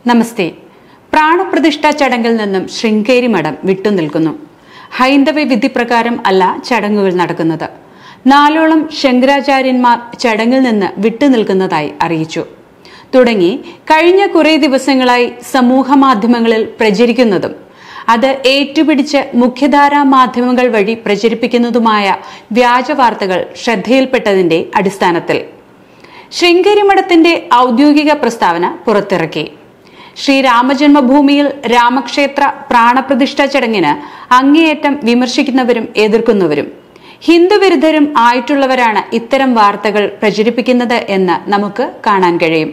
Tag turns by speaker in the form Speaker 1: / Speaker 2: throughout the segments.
Speaker 1: നമസ്തേ. പ്രാണപ്രതിഷ്ഠാ ചടങ്ങിൽ നിന്നും ശൃംഗേരി മഠം വിട്ടുനിൽക്കുന്നു. ഹൈന്ദവ വിധിപ്രകാരം അല്ല ചടങ്ങുകൾ നടക്കുന്നത്. 4ഓളം ശങ്കരാചാര്യന്മാർ ചടങ്ങിൽ നിന്ന് വിട്ടുനിൽക്കുന്നതായി അറിയിച്ചു. തുടങ്ങി കഴിഞ്ഞ കുറേ ദിവസങ്ങളായി സമൂഹ മാധ്യമങ്ങളിൽ പ്രചരിക്കുന്നതും അത് ഏറ്റുപിടിച്ച് മുഖ്യധാരാ മാധ്യമങ്ങൾ വഴി പ്രചരിപ്പിക്കുന്നതുമായ വ്യാജ വാർത്തകൾ ശ്രദ്ധയിൽപ്പെട്ടതിന്റെ അടിസ്ഥാനത്തിൽ ശൃംഗേരി മഠത്തിന്റെ ഔദ്യോഗിക പ്രസ്താവന പുറത്തിറക്കി. ശ്രീരാമജന്മഭൂമിയിൽ രാമക്ഷേത്ര പ്രാണപ്രതിഷ്ഠാ ചടങ്ങിന് അങ്ങേയറ്റം വിമർശിക്കുന്നവരും എതിർക്കുന്നവരും ഹിന്ദുവിരുദ്ധരും ആയിട്ടുള്ളവരാണ് ഇത്തരം വാർത്തകൾ പ്രചരിപ്പിക്കുന്നത് എന്ന് നമുക്ക് കാണാൻ കഴിയും.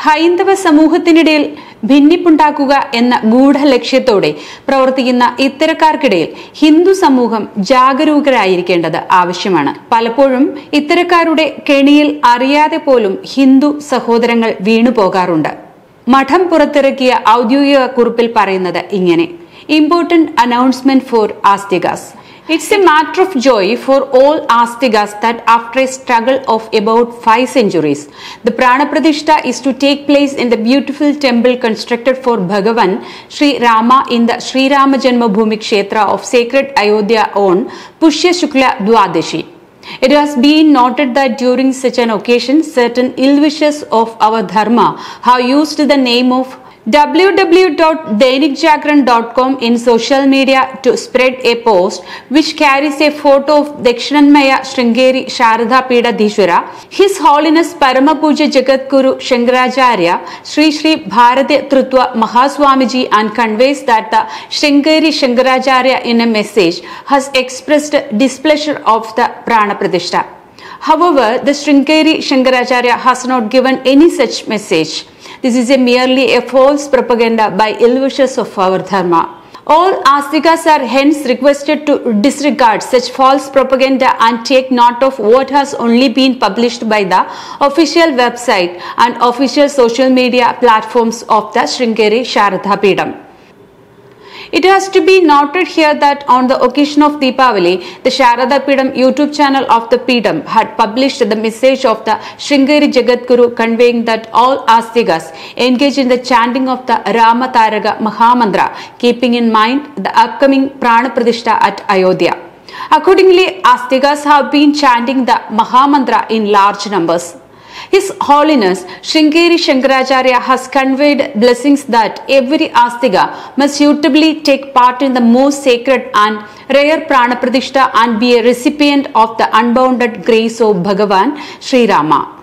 Speaker 1: ഹൈന്ദവ സമൂഹത്തിനിടയിൽ ഭിന്നിപ്പുണ്ടാക്കുക എന്ന ഗൂഢലക്ഷ്യത്തോടെ പ്രവർത്തിക്കുന്ന ഇത്തരക്കാർക്കിടയിൽ ഹിന്ദു സമൂഹം ജാഗരൂകരായിരിക്കേണ്ടത് ആവശ്യമാണ്. പലപ്പോഴും ഇത്തരക്കാരുടെ കെണിയിൽ അറിയാതെ പോലും ഹിന്ദു സഹോദരങ്ങൾ വീണുപോകാറുണ്ട്. മഠം പുറത്തിറക്കിയ ഔദ്യോഗിക കുറിപ്പിൽ പറയുന്നത് ഇങ്ങനെ: ഇമ്പോർട്ടന്റ് അനൗൺസ്മെന്റ് ഫോർ ആസ്തികാസ്. It's a matter of joy for all Astigas that after a struggle of about 5 centuries, the Pranapradishta is to take place in the beautiful temple constructed for Bhagavan Sri Rama in the Sri Rama Janmabhoomi Kshetra of sacred Ayodhya on Pushya Shukla Dwadashi. It has been noted that during such an occasion, certain ill-wishers of our dharma have used the name of www.dainikjagran.com in social media to spread a post which carries a photo of Dakshinamaya Shringeri Sharada Peedadhishwara, His Holiness Paramapuja Jagadguru Shankaracharya Sri Sri Bharati Trutva Mahaswamiji, and conveys that the Shringeri Shankaracharya in a message has expressed displeasure of the Pranapradishta. However, the Shringeri Shankaracharya has not given any such message. This is merely a false propaganda by ill-wishers of our dharma. All Astikas are hence requested to disregard such false propaganda and take note of what has only been published by the official website and official social media platforms of the Shringeri Sharada Peedam. It has to be noted here that on the occasion of Deepavali, the Sharada Peedam YouTube channel of the Peedam had published the message of the Shringeri Jagadguru conveying that all Astigas engage in the chanting of the Rama Taraga Mahamantra, keeping in mind the upcoming Pranapradishta at Ayodhya. Accordingly, Astigas have been chanting the Mahamantra in large numbers. His Holiness Shringeri Shankaracharya has conveyed blessings that every Astiga must suitably take part in the most sacred and rare Pranapradishta and be a recipient of the unbounded grace of Bhagavan Sri Rama.